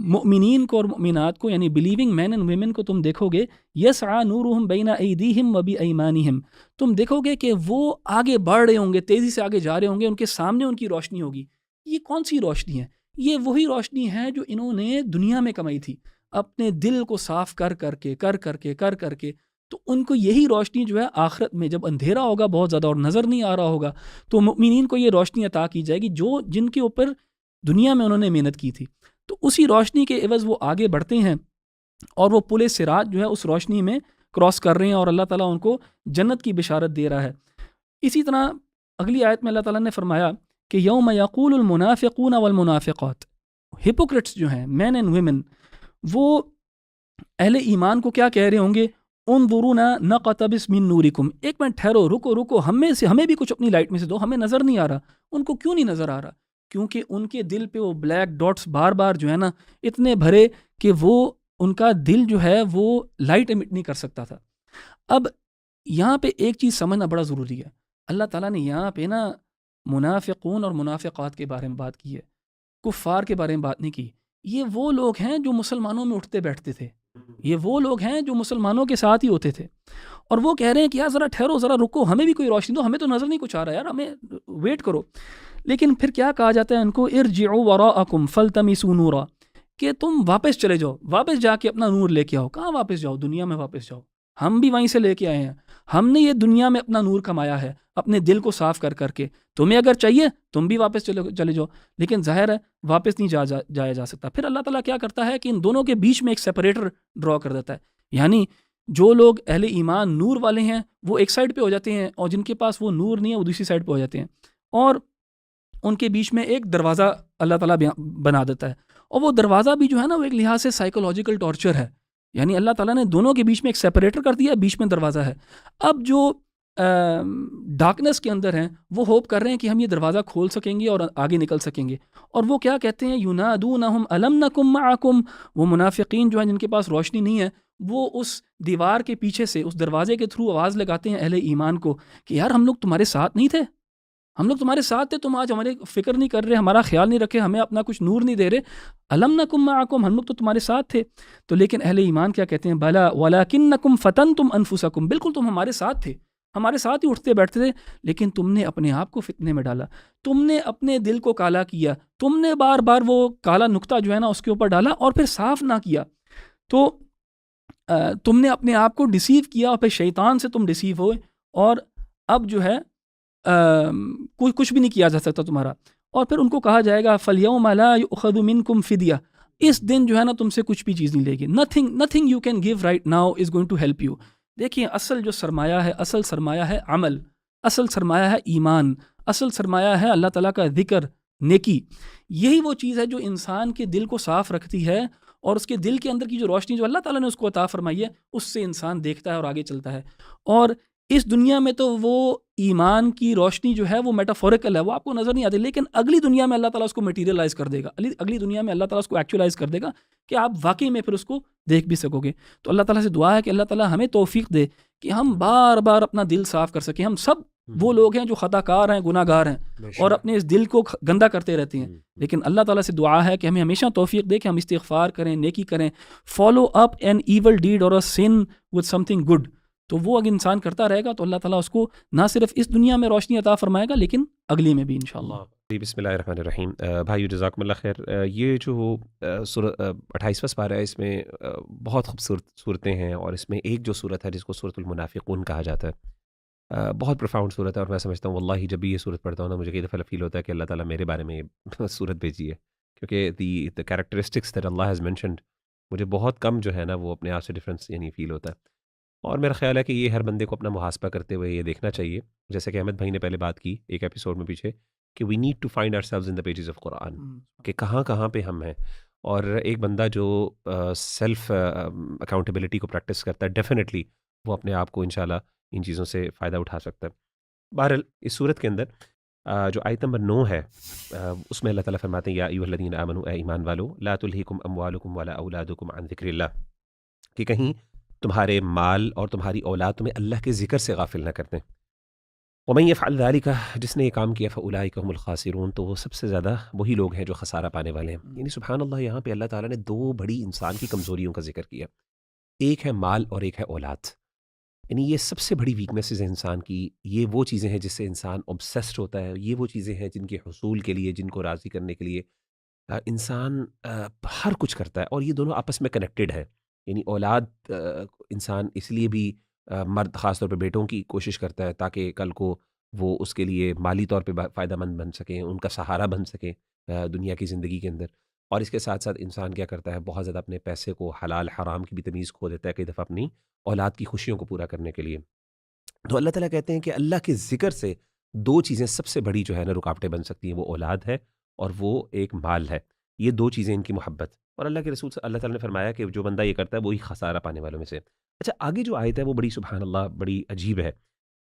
مؤمنین کو اور مؤمنات کو، یعنی بلیونگ مین اینڈ ویمن کو تم دیکھو گے، یسعی نورہم بین ایدیہم وبایمانہم، تم دیکھو گے کہ وہ آگے بڑھ رہے ہوں گے، تیزی سے آگے جا رہے ہوں گے، ان کے سامنے ان کی روشنی ہوگی. یہ کون سی روشنی ہے؟ یہ وہی روشنی ہے جو انہوں نے دنیا میں کمائی تھی، اپنے دل کو صاف کر کر کے. تو ان کو یہی روشنی جو ہے آخرت میں جب اندھیرا ہوگا بہت زیادہ اور نظر نہیں آ رہا ہوگا تو مؤمنین کو یہ روشنی عطا کی جائے گی جن کے اوپر دنیا میں انہوں نے محنت کی تھی. تو اسی روشنی کے عوض وہ آگے بڑھتے ہیں اور وہ پل صراط جو ہے اس روشنی میں کراس کر رہے ہیں اور اللہ تعالیٰ ان کو جنت کی بشارت دے رہا ہے. اسی طرح اگلی آیت میں اللہ تعالیٰ نے فرمایا کہ یوم یقول المنافقون والمنافقات، ہپوکریٹس جو ہیں، مین اینڈ ویمن، وہ اہل ایمان کو کیا کہہ رہے ہوں گے؟ انظرونا نقتبس من نورکم، ایک منٹ ٹھہرو، رکو، ہمیں بھی کچھ اپنی لائٹ میں سے دو، ہمیں نظر نہیں آ رہا. ان کو کیوں نہیں نظر آ رہا؟ کیونکہ ان کے دل پہ وہ بلیک ڈاٹس بار بار جو ہے نا اتنے بھرے کہ وہ ان کا دل جو ہے وہ لائٹ ایمٹ نہیں کر سکتا تھا. اب یہاں پہ ایک چیز سمجھنا بڑا ضروری ہے. اللہ تعالیٰ نے یہاں پہ نا منافقون اور منافقات کے بارے میں بات کی ہے، کفار کے بارے میں بات نہیں کی. یہ وہ لوگ ہیں جو مسلمانوں میں اٹھتے بیٹھتے تھے، یہ وہ لوگ ہیں جو مسلمانوں کے ساتھ ہی ہوتے تھے، اور وہ کہہ رہے ہیں کہ یار ذرا ٹھہرو، ذرا رکو، ہمیں بھی کوئی روشنی دو، ہمیں تو نظر نہیں کچھ آ رہا یار، ہمیں ویٹ کرو. لیکن پھر کیا کہا جاتا ہے ان کو، ارجعوا وراءکم فالتمسوا نورا، کہ تم واپس چلے جاؤ، واپس جا کے اپنا نور لے کے آؤ. کہاں واپس جاؤ؟ دنیا میں واپس جاؤ. ہم بھی وہیں سے لے کے آئے ہیں، ہم نے یہ دنیا میں اپنا نور کمایا ہے اپنے دل کو صاف کر کر کے. تمہیں اگر چاہیے تم بھی واپس چلے جاؤ، لیکن ظاہر ہے واپس نہیں جایا جا سکتا. پھر اللہ تعالیٰ کیا کرتا ہے کہ ان دونوں کے بیچ میں ایک سیپریٹر ڈرا کر دیتا ہے. یعنی جو لوگ اہل ایمان نور والے ہیں وہ ایک سائڈ پہ ہو جاتے ہیں، اور جن کے پاس وہ نور نہیں ہے وہ دوسری سائڈ پہ ہو جاتے ہیں، اور ان کے بیچ میں ایک دروازہ اللہ تعالیٰ بنا دیتا ہے. اور وہ دروازہ بھی جو ہے نا وہ ایک لحاظ سے سائیکولوجیکل ٹارچر ہے. یعنی اللہ تعالیٰ نے دونوں کے بیچ میں ایک سیپریٹر کر دیا، بیچ میں دروازہ ہے. اب جو ڈارکنس کے اندر ہیں وہ ہوپ کر رہے ہیں کہ ہم یہ دروازہ کھول سکیں گے اور آگے نکل سکیں گے، اور وہ کیا کہتے ہیں، ینادونہم الم نکم معکم. وہ منافقین جو ہیں جن کے پاس روشنی نہیں ہے وہ اس دیوار کے پیچھے سے اس دروازے کے تھرو آواز لگاتے ہیں اہل ایمان کو کہ یار ہم لوگ تمہارے ساتھ نہیں تھے، ہم لوگ تمہارے ساتھ تھے، تم آج ہمارے فکر نہیں کر رہے، ہمارا خیال نہیں رکھے، ہمیں اپنا کچھ نور نہیں دے رہے. الم نکم معکم، ہم لوگ تو تمہارے ساتھ تھے. تو لیکن اہل ایمان کیا کہتے ہیں، بلا ولکنکم فتنتم انفسکم، بالکل تم ہمارے ساتھ تھے، ہمارے ساتھ ہی اٹھتے بیٹھتے تھے، لیکن تم نے اپنے آپ کو فتنے میں ڈالا، تم نے اپنے دل کو کالا کیا، تم نے بار بار وہ کالا نقطہ جو ہے نا اس کے اوپر ڈالا اور پھر صاف نہ کیا. تو تم نے اپنے آپ کو ڈیسیو کیا، اور پھر شیطان سے تم ڈیسیو ہوئے، اور اب جو ہے کچھ بھی نہیں کیا جا سکتا تمہارا. اور پھر ان کو کہا جائے گا فَالْيَوْمَ لَا يُؤْخَذُ مِنْكُمْ فِدْيَةٌ، اس دن جو ہے نا تم سے کچھ بھی چیز نہیں لے گی. nothing you can give right now is going to help you. دیکھیں اصل جو سرمایہ ہے، اصل سرمایہ ہے عمل، اصل سرمایہ ہے ایمان، اصل سرمایہ ہے اللہ تعالیٰ کا ذکر، نیکی. یہی وہ چیز ہے جو انسان کے دل کو صاف رکھتی ہے، اور اس کے دل کے اندر کی جو روشنی جو اللہ تعالیٰ نے اس کو عطا فرمائی ہے اس سے انسان دیکھتا ہے اور آگے چلتا ہے. اور اس دنیا میں تو وہ ایمان کی روشنی جو ہے وہ میٹافوریکل ہے، وہ آپ کو نظر نہیں آتی، لیکن اگلی دنیا میں اللہ تعالیٰ اس کو میٹیریلائز کر دے گا، اگلی دنیا میں اللہ تعالیٰ اس کو ایکچولائز کر دے گا کہ آپ واقعی میں پھر اس کو دیکھ بھی سکو گے. تو اللہ تعالیٰ سے دعا ہے کہ اللہ تعالیٰ ہمیں توفیق دے کہ ہم بار بار اپنا دل صاف کر سکیں. ہم سب وہ لوگ ہیں جو خطا کار ہیں، گناہ گار ہیں، اور اپنے اس دل کو گندا کرتے رہتے ہیں، لیکن اللہ تعالیٰ سے دعا ہے کہ ہمیں ہمیشہ توفیق دے کہ ہم استغفار کریں، نیکی کریں، follow up an evil deed اور a sin with something good. تو وہ اگر انسان کرتا رہے گا تو اللہ تعالیٰ اس کو نہ صرف اس دنیا میں روشنی عطا فرمائے گا لیکن اگلی میں بھی انشاءاللہ. جی بسم اللہ الرحمن الرحیم. بھائیو جزاکم اللہ خیر. یہ جو 28واں پارہ ہے اس میں بہت خوبصورت صورتیں ہیں، اور اس میں ایک جو صورت ہے جس کو سورۃ المنافقون کہا جاتا ہے، بہت پروفاؤنڈ صورت ہے، اور میں سمجھتا ہوں واللہ جب بھی یہ صورت پڑھتا ہوں نا مجھے کئی دفعہ فیل ہوتا ہے کہ اللہ تعالیٰ میرے بارے میں یہ صورت بھیجی ہے، کیونکہ the characteristics that Allah has mentioned مجھے بہت کم جو ہے نا وہ اپنے آپ سے ڈفرینس یعنی فیل ہوتا ہے. اور میرا خیال ہے کہ یہ ہر بندے کو اپنا محاسبہ کرتے ہوئے یہ دیکھنا چاہیے، جیسے کہ احمد بھائی نے پہلے بات کی ایک ایپیسوڈ میں پیچھے، کہ we need to find ourselves in the pages of قرآن، کہ کہاں کہاں پہ ہم ہیں. اور ایک بندہ جو سیلف اکاؤنٹیبلٹی کو پریکٹس کرتا ہے ڈیفینیٹلی وہ اپنے آپ کو انشاءاللہ ان چیزوں سے فائدہ اٹھا سکتا ہے. بہرحال اس صورت کے اندر جو آیت نمبر 9 ہے اس میں اللہ تعالیٰ فرماتے ہیں یا ایھا الذین آمنوا، اے ایمان والو، لا تلہکم اموالکم ولا اولادکم عن ذکر اللہ، کہ کہیں تمہارے مال اور تمہاری اولاد تمہیں اللہ کے ذکر سے غافل نہ کرتے. ومن یفعل ذلک، جس نے یہ کام کیا، فاولئک هم الخاسرون، تو وہ سب سے زیادہ وہی لوگ ہیں جو خسارہ پانے والے ہیں. یعنی سبحان اللہ، یہاں پہ اللہ تعالیٰ نے دو بڑی انسان کی کمزوریوں کا ذکر کیا، ایک ہے مال اور ایک ہے اولاد. یعنی یہ سب سے بڑی ویکنیسز ہیں انسان کی، یہ وہ چیزیں ہیں جس سے انسان obsessed ہوتا ہے، یہ وہ چیزیں ہیں جن کے حصول کے لیے، جن کو راضی کرنے کے لیے انسان ہر کچھ کرتا ہے، اور یہ دونوں آپس میں کنیکٹڈ ہیں. یعنی اولاد انسان اس لیے بھی مرد خاص طور پہ بیٹوں کی کوشش کرتا ہے تاکہ کل کو وہ اس کے لیے مالی طور پہ فائدہ مند بن سکیں، ان کا سہارا بن سکیں دنیا کی زندگی کے اندر. اور اس کے ساتھ ساتھ انسان کیا کرتا ہے، بہت زیادہ اپنے پیسے کو حلال حرام کی بھی تمیز کھو دیتا ہے کئی دفعہ اپنی اولاد کی خوشیوں کو پورا کرنے کے لیے. تو اللہ تعالیٰ کہتے ہیں کہ اللہ کے ذکر سے دو چیزیں سب سے بڑی جو ہے نا رکاوٹیں بن سکتی ہیں، وہ اولاد ہے اور وہ ایک مال ہے. یہ دو چیزیں ان کی محبت. اور اللہ کے رسول سے اللہ تعالیٰ نے فرمایا کہ جو بندہ یہ کرتا ہے وہی خسارہ پانے والوں میں سے. اچھا، آگے جو آیت ہے وہ بڑی سبحان اللہ بڑی عجیب ہے.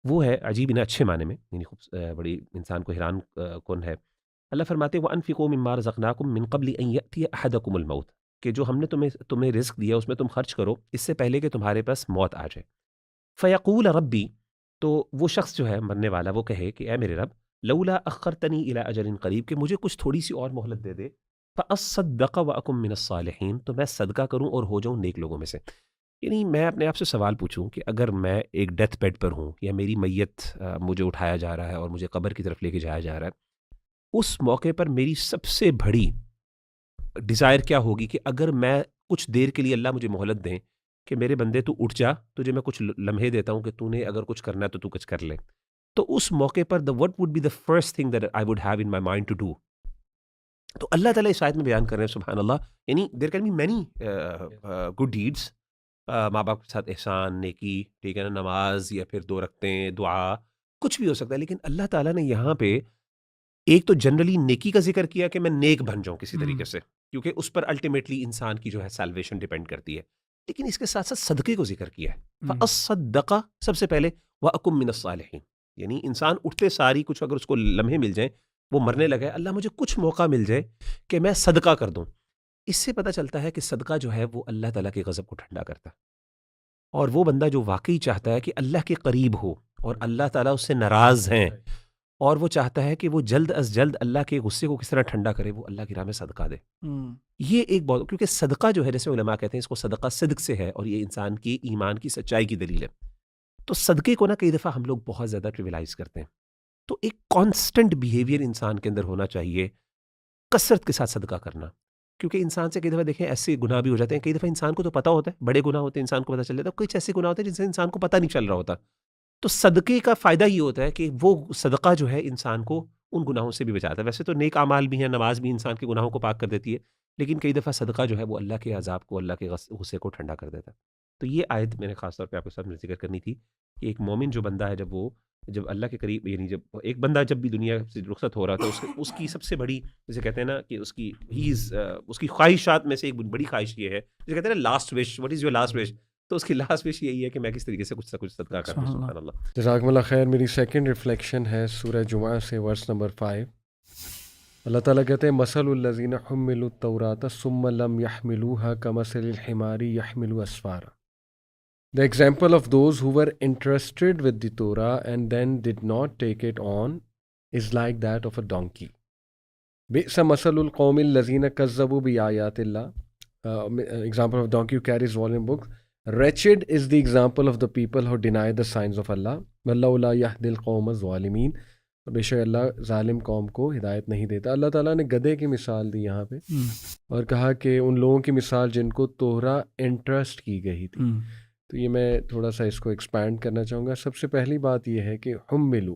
وہ ہے عجیب انہیں اچھے معنی میں، یعنی بڑی انسان کو حیران کن ہے. اللہ فرماتے ہیں وَأَنفِقُوا مِمَّا رَزَقْنَاكُم مِّن قَبْلِ أَن يَأْتِيَ أَحَدَكُمُ الْمَوْتُ، کہ جو ہم نے تمہیں رزق دیا اس میں تم خرچ کرو اس سے پہلے کہ تمہارے پاس موت آ جائے. فَيَقُولَ رَبِّي، تو وہ شخص جو ہے مرنے والا وہ کہے کہ اے میرے رب، لولا اخرتنی الی اجل قریب، کہ مجھے کچھ تھوڑی سی اور مہلت دے دے، فاصدق واکن من الصالحین، تو میں صدقہ کروں اور ہو جاؤں نیک لوگوں میں سے. یعنی میں اپنے آپ سے سوال پوچھوں کہ اگر میں ایک ڈیتھ بیڈ پر ہوں یا میری میت مجھے اٹھایا جا رہا ہے اور مجھے قبر کی طرف لے کے جایا جا رہا ہے، اس موقع پر میری سب سے بڑی ڈیزائر کیا ہوگی کہ اگر میں کچھ دیر کے لیے اللہ مجھے مہلت دیں کہ میرے بندے تو اٹھ جا، تجھے میں کچھ لمحے دیتا ہوں کہ تو نے اگر کچھ کرنا ہے تو کچھ کر لے. تو اس موقع پر what would be the first thing that I would have in my mind to do. تو اللہ تعالیٰ اس آیت میں بیان کر رہے ہیں سبحان اللہ، یعنی there can be many good deeds، ماں باپ کے ساتھ احسان، نیکی، ٹھیک ہے نا، نماز یا پھر 2 رکعتیں، دعا، کچھ بھی ہو سکتا ہے. لیکن اللہ تعالیٰ نے یہاں پہ ایک تو جنرلی نیکی کا ذکر کیا کہ میں نیک بن جاؤں کسی طریقے سے، کیونکہ اس پر الٹیمیٹلی انسان کی جو ہے سیلویشن ڈیپینڈ کرتی ہے. لیکن اس کے ساتھ ساتھ صدقے کو ذکر کیا ہے، فَأَصَّدَّقَ سب سے پہلے وَأَكُن مِّنَ الصَّالِحِينَ، یعنی انسان اٹھتے ساری کچھ اگر اس کو لمحے مل جائیں، وہ مرنے لگا ہے، اللہ مجھے کچھ موقع مل جائے کہ میں صدقہ کر دوں. اس سے پتہ چلتا ہے کہ صدقہ جو ہے وہ اللہ تعالیٰ کے غضب کو ٹھنڈا کرتا ہے. اور وہ بندہ جو واقعی چاہتا ہے کہ اللہ کے قریب ہو اور اللہ تعالیٰ اس سے ناراض ہیں، اور وہ چاہتا ہے کہ وہ جلد از جلد اللہ کے غصے کو کس طرح ٹھنڈا کرے، وہ اللہ کی راہ میں صدقہ دے. یہ ایک بہت، کیونکہ صدقہ جو ہے جیسے علماء کہتے ہیں اس کو صدقہ صدق سے ہے، اور یہ انسان کی ایمان کی سچائی کی دلیل ہے. تو صدقے کو نا کئی دفعہ ہم لوگ بہت زیادہ ٹریولائز کرتے ہیں. تو ایک کانسٹنٹ بیہیویئر انسان کے اندر ہونا چاہیے، کثرت کے ساتھ صدقہ کرنا. کیونکہ انسان سے کئی دفعہ دیکھیں ایسے گناہ بھی ہو جاتے ہیں، کئی دفعہ انسان کو تو پتہ ہوتا ہے، بڑے گناہ ہوتے ہیں انسان کو پتہ چل جاتا ہے، کچھ ایسے گناہ ہوتے ہیں جن سے انسان کو پتہ نہیں چل رہا ہوتا. تو صدقے کا فائدہ یہ ہوتا ہے کہ وہ صدقہ جو ہے انسان کو ان گناہوں سے بھی بچاتا ہے. ویسے تو نیک اعمال بھی ہیں، نماز بھی انسان کے گناہوں کو پاک کر دیتی ہے، لیکن کئی دفعہ صدقہ جو ہے وہ اللہ کے عذاب کو، اللہ کے غصے کو ٹھنڈا کر دیتا ہے. تو یہ آیت میں نے خاص طور پہ آپ کے ساتھ ذکر کرنی تھی کہ ایک مومن جو بندہ ہے، جب اللہ کے قریب، یعنی جب ایک بندہ جب بھی دنیا سے رخصت ہو رہا تھا، اس کی سب سے بڑی، جیسے کہتے ہیں نا کہ اس کی خواہشات میں سے ایک بڑی خواہش یہ ہے، جیسے کہتے ہیں نا last wish, what is your last wish, تو اس کی لاسٹ وش یہی ہے کہ میں کس طریقے سے کچھ نہ کچھ صدقہ کروں. سبحان اللہ. جزاکم اللہ خیر. میری سیکنڈ ریفلیکشن ہے سورہ جمعہ سے، ورس نمبر 5. اللہ تعالیٰ کہتے ہیں مثل الذین حملوا التوراۃ ثم لم يحملوها كمثل الحمار يحمل اسفارا. The example of those who were interested with the Torah and then did not take it on is like that of a donkey. بئس مثل القوم الذین کذبوا بآیات اللہ. Example of donkey who carries volume books. Wretched is the example of the people who deny the signs of Allah. وَاللَّهُ لَا يَهْدِي الْقَوْمَ الظَّالِمِينَ. بے شک اللہ ظالم قوم کو ہدایت نہیں دیتا. اللہ تعالیٰ نے گدھے کی مثال دی یہاں پہ، اور کہا کہ ان لوگوں کی مثال جن کو تورا انٹرسٹ کی گئی تھی. تو یہ میں تھوڑا سا اس کو ایکسپینڈ کرنا چاہوں گا. سب سے پہلی بات یہ ہے کہ حملو،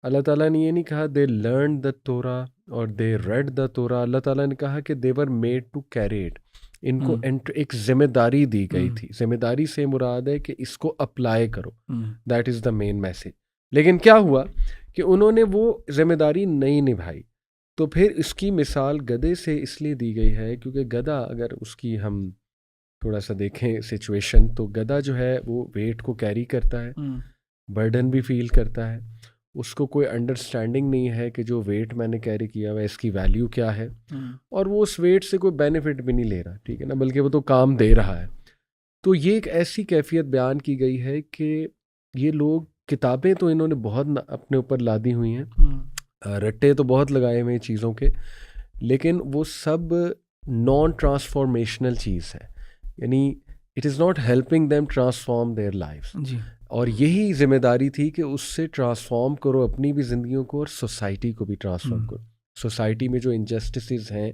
اللہ تعالیٰ نے یہ نہیں کہا دے لرن دا تورا اور دے ریڈ دا تورا. اللہ تعالیٰ نے کہا کہ they were made to carry it. ان کو ایک ذمہ داری دی گئی تھی. ذمہ داری سے مراد ہے کہ اس کو اپلائی کرو، that is the main message. لیکن کیا ہوا کہ انہوں نے وہ ذمہ داری نہیں نبھائی. تو پھر اس کی مثال گدھے سے اس لیے دی گئی ہے کیونکہ گدھا، اگر اس کی ہم تھوڑا سا دیکھیں سچویشن، تو گدھا جو ہے وہ ویٹ کو کیری کرتا ہے، برڈن بھی فیل کرتا ہے. اس کو کوئی انڈرسٹینڈنگ نہیں ہے کہ جو ویٹ میں نے کیری کیا ہوا ہے اس کی ویلیو کیا ہے، اور وہ اس ویٹ سے کوئی بینیفٹ بھی نہیں لے رہا، ٹھیک ہے نا، بلکہ وہ تو کام دے رہا ہے. تو یہ ایک ایسی کیفیت بیان کی گئی ہے کہ یہ لوگ، کتابیں تو انہوں نے بہت اپنے اوپر لادی ہوئی ہیں، رٹے تو بہت لگائے ہوئے ہیں چیزوں کے، لیکن وہ سب نان ٹرانسفارمیشنل چیز ہے. یعنی it is not helping them transform their life. اور یہی ذمہ داری تھی کہ اس سے ٹرانسفارم کرو اپنی بھی زندگیوں کو اور سوسائٹی کو بھی ٹرانسفارم کرو. سوسائٹی میں جو انجسٹسز ہیں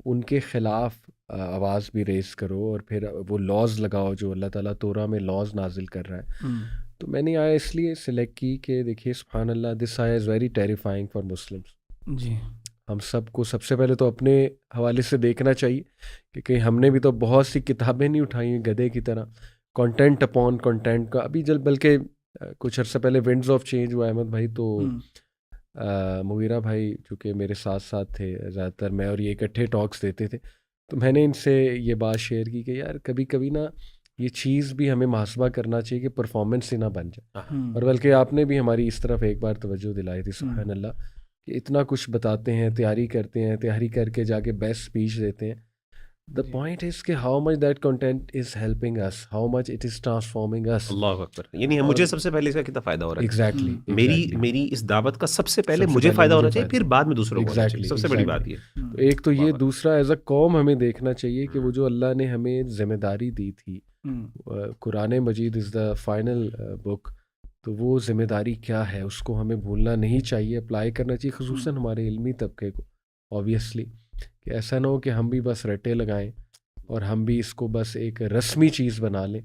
ان کے خلاف آواز بھی ریز کرو، اور پھر وہ لاز لگاؤ جو اللہ تعالیٰ تورا میں لاز نازل کر رہا ہے. تو میں نے آیا اس لیے سلیکٹ کی کہ دیکھیے سبحان اللہ، دس آیا is very terrifying for Muslims. جی، ہم سب کو سب سے پہلے تو اپنے حوالے سے دیکھنا چاہیے کہ کہیں ہم نے بھی تو بہت سی کتابیں نہیں اٹھائی ہیں گدھے کی طرح، کنٹینٹ اپون کنٹینٹ کا. ابھی بلکہ کچھ عرصہ پہلے ونڈز آف چینج ہوا احمد بھائی، تو مغیرہ بھائی چونکہ میرے ساتھ ساتھ تھے زیادہ تر، میں اور یہ اکٹھے ٹاکس دیتے تھے، تو میں نے ان سے یہ بات شیئر کی کہ یار کبھی کبھی نا یہ چیز بھی ہمیں محاسبہ کرنا چاہیے کہ پرفارمنس ہی نہ بن جائے. اور بلکہ آپ نے بھی ہماری اس طرف ایک بار توجہ دلائی تھی سبحان اللہ، کہ اتنا کچھ بتاتے ہیں، تیاری کرتے ہیں، تیاری کر کے جا کے بیسٹ اسپیچ دیتے ہیں، the point is کہ how much that content is helping us, how much it is transforming us. اللہ اکبر. یعنی مجھے سب سے پہلے اس کا کتنا فائدہ ہو رہا ہے. Exactly. میری اس دعوت کا سب سے پہلے مجھے فائدہ ہونا چاہیے, پھر بعد میں دوسروں کو ہونا چاہیے. سب سے بڑی بات یہ. ایک تو یہ, دوسرا ایز اے قوم ہمیں دیکھنا چاہیے کہ وہ جو اللہ نے ہمیں ذمہ داری دی تھی, قرآن مجید از دا فائنل بک, تو وہ ذمہ داری کیا ہے اس کو ہمیں بھولنا نہیں چاہیے, اپلائی کرنا چاہیے, خصوصاً ہمارے علمی طبقے کو آبویسلی, کہ ایسا نہ ہو کہ ہم بھی بس رٹے لگائیں اور ہم بھی اس کو بس ایک رسمی چیز بنا لیں,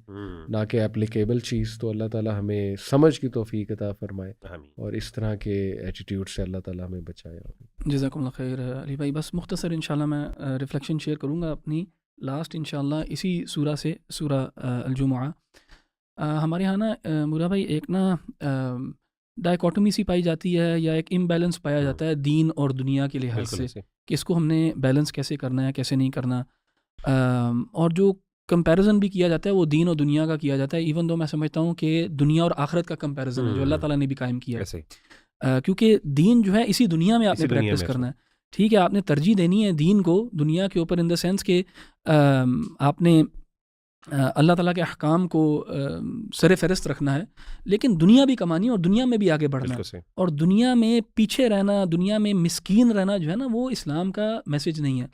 نہ کہ اپلیکیبل چیز. تو اللہ تعالیٰ ہمیں سمجھ کی توفیق عطا فرمائے اور اس طرح کے ایٹیٹیوڈ سے اللہ تعالیٰ ہمیں بچائے. جزاکم اللہ خیر علی بھائی. بس مختصر انشاءاللہ میں ریفلیکشن شیئر کروں گا اپنی لاسٹ انشاءاللہ اسی سورہ سے, سورہ الجمعہ. ہمارے یہاں نا مرا بھائی ایک نا ڈائیکوٹمی سی پائی جاتی ہے, یا ایک امبیلنس پایا جاتا ہے دین اور دنیا کے لحاظ سے, کہ اس کو ہم نے بیلنس کیسے کرنا ہے, کیسے نہیں کرنا. اور جو کمپیریزن بھی کیا جاتا ہے وہ دین اور دنیا کا کیا جاتا ہے, ایون دو میں سمجھتا ہوں کہ دنیا اور آخرت کا کمپیریزن ہے جو اللہ تعالیٰ نے بھی قائم کیا ہے, کیونکہ دین جو ہے اسی دنیا میں آپ نے پریکٹس کرنا ہے. ٹھیک ہے, آپ نے ترجیح دینی ہے دین کو دنیا کے اوپر, ان دا سینس کہ آپ نے اللہ تعالیٰ کے احکام کو سر فہرست رکھنا ہے, لیکن دنیا بھی کمانی ہے اور دنیا میں بھی آگے بڑھنا ہے. اور دنیا میں پیچھے رہنا, دنیا میں مسکین رہنا جو ہے نا, وہ اسلام کا میسج نہیں ہے.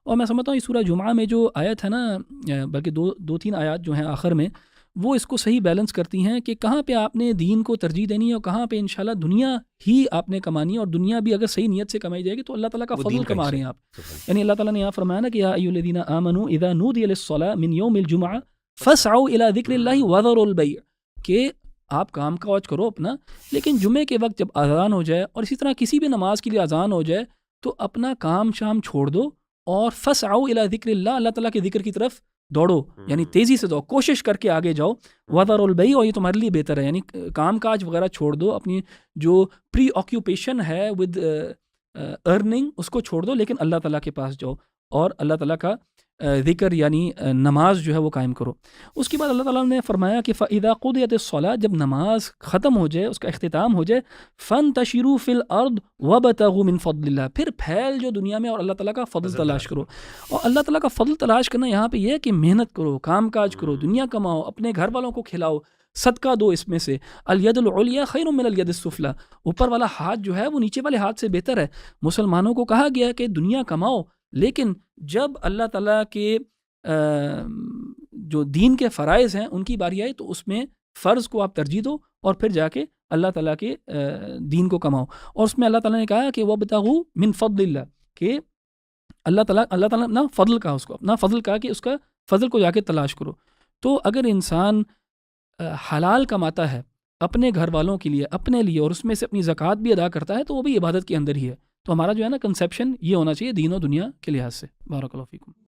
اور میں سمجھتا ہوں اس سورہ جمعہ میں جو آیت ہے نا, بلکہ دو تین آیات جو ہیں آخر میں, وہ اس کو صحیح بیلنس کرتی ہیں کہ کہاں پہ آپ نے دین کو ترجیح دینی ہے اور کہاں پہ انشاءاللہ دنیا ہی آپ نے کمانی ہے. اور دنیا بھی اگر صحیح نیت سے کمائی جائے گی تو اللہ تعالیٰ کا فضل کما رہے ہیں آپ. یعنی اللہ تعالیٰ نے یہاں فرمایا نا کہ یا ایھا الذین آمنوا اذا نودی للصلاۃ من یوم الجمعہ فاسعوا الی ذکر اللہ وذروا البیع, کہ آپ کام کاج کرو اپنا, لیکن جمعے کے وقت جب اذان ہو جائے, اور اسی طرح کسی بھی نماز کے لیے اذان ہو جائے, تو اپنا کام شام چھوڑ دو اور فاسعوا الی ذکر اللہ, اللہ تعالیٰ کے ذکر کی طرف دوڑو, یعنی تیزی سے دوڑو, کوشش کر کے آگے جاؤ. وذروا البیع, اور یہ تمہارے لیے بہتر ہے, یعنی کام کاج وغیرہ چھوڑ دو, اپنی جو پری آکیوپیشن ہے ود ارننگ اس کو چھوڑ دو, لیکن اللہ تعالیٰ کے پاس جاؤ اور اللہ تعالیٰ کا ذکر یعنی نماز جو ہے وہ قائم کرو. اس کے بعد اللہ تعالیٰ نے فرمایا کہ فَإِذَا قُضِيَتِ الصَّلَاةُ, جب نماز ختم ہو جائے, اس کا اختتام ہو جائے, فَانْتَشِرُوا فِي الْأَرْضِ وَابْتَغُوا مِنْ فَضْلِ اللَّهِ, پھر پھیل جو دنیا میں اور اللہ تعالیٰ کا فضل تلاش کرو. اور اللہ تعالیٰ کا فضل تلاش کرنا یہاں پہ یہ ہے کہ محنت کرو, کام کاج کرو, دنیا کماؤ, اپنے گھر والوں کو کھلاؤ, صدقہ دو اس میں سے. الید العلیٰ خیر من الید السفلیٰ, اوپر والا ہاتھ جو ہے وہ نیچے والے ہاتھ سے بہتر ہے. مسلمانوں کو کہا گیا کہ دنیا کماؤ, لیکن جب اللہ تعالیٰ کے جو دین کے فرائض ہیں ان کی باری آئی تو اس میں فرض کو آپ ترجیح دو اور پھر جا کے اللہ تعالیٰ کے دین کو کماؤ. اور اس میں اللہ تعالیٰ نے کہا کہ وَابْتَغُوا مِنْ فَضْلِ اللَّهِ, کہ اللہ تعالیٰ اپنا فضل کہا, اس کو اپنا فضل کہا کہ اس کا فضل کو جا کے تلاش کرو. تو اگر انسان حلال کماتا ہے اپنے گھر والوں کے لیے, اپنے لیے, اور اس میں سے اپنی زکوٰۃ بھی ادا کرتا ہے, تو وہ بھی عبادت کے اندر ہی ہے. تو ہمارا جو ہے نا کنسیپشن یہ ہونا چاہیے دین و دنیا کے لحاظ سے. بارک اللہ فیکم.